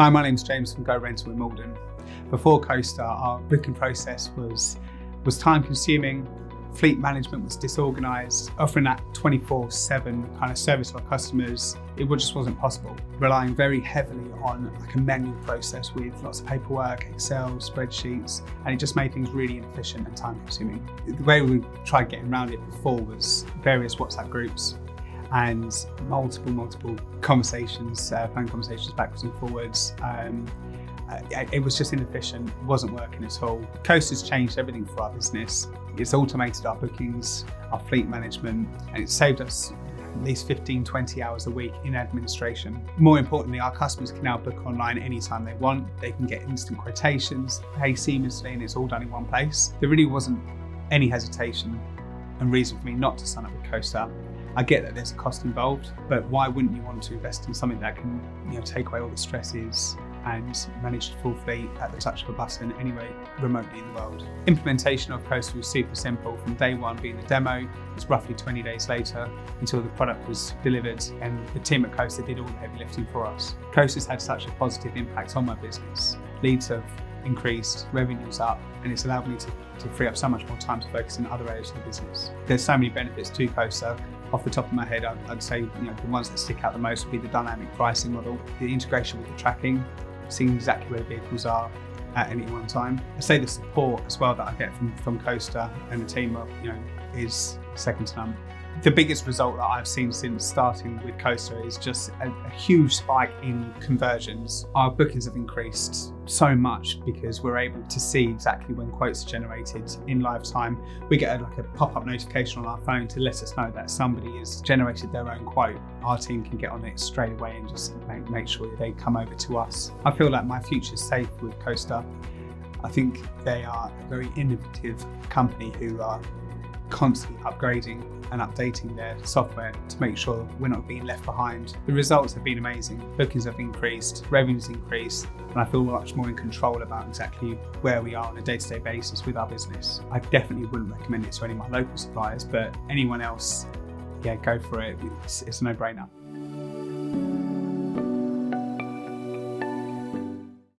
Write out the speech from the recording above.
Hi, my name's James from Go Rental in Malden. Before Coastr, our booking process was time consuming, fleet management was disorganised, offering that 24/7 kind of service to our customers, it just wasn't possible. Relying very heavily on like a manual process with lots of paperwork, Excel, spreadsheets, and it just made things really inefficient and time consuming. The way we tried getting around it before was various WhatsApp groups and multiple conversations, phone conversations backwards and forwards. It was just inefficient, it wasn't working at all. Coastr's changed everything for our business. It's automated our bookings, our fleet management, and it's saved us at least 15-20 hours a week in administration. More importantly, our customers can now book online anytime they want. They can get instant quotations, pay seamlessly, and it's all done in one place. There really wasn't any hesitation and reason for me not to sign up with Coastr. I get that there's a cost involved, but why wouldn't you want to invest in something that can, take away all the stresses and manage the full fleet at the touch of a button anywhere remotely in the world? Implementation of Coastr was super simple. From day one being the demo, it was roughly 20 days later until the product was delivered, and the team at Coastr did all the heavy lifting for us. Coastr's had such a positive impact on my business. Leads have increased, revenue's up, and it's allowed me to free up so much more time to focus in other areas of the business. There's so many benefits to Coastr. Off the top of my head, I'd say the ones that stick out the most would be the dynamic pricing model, the integration with the tracking, seeing exactly where vehicles are at any one time. I say the support as well that I get from Coastr and the team, is second to none. The biggest result that I've seen since starting with Coastr is just a huge spike in conversions. Our bookings have increased so much because we're able to see exactly when quotes are generated in live time. We get a pop-up notification on our phone to let us know that somebody has generated their own quote. Our team can get on it straight away and just make sure that they come over to us. I feel like my future's safe with Coastr. I think they are a very innovative company who are constantly upgrading and updating their software to make sure we're not being left behind. The results have been amazing. Bookings have increased, revenues increased, and I feel much more in control about exactly where we are on a day-to-day basis with our business. I definitely wouldn't recommend it to any of my local suppliers, but anyone else, go for it. It's a no-brainer.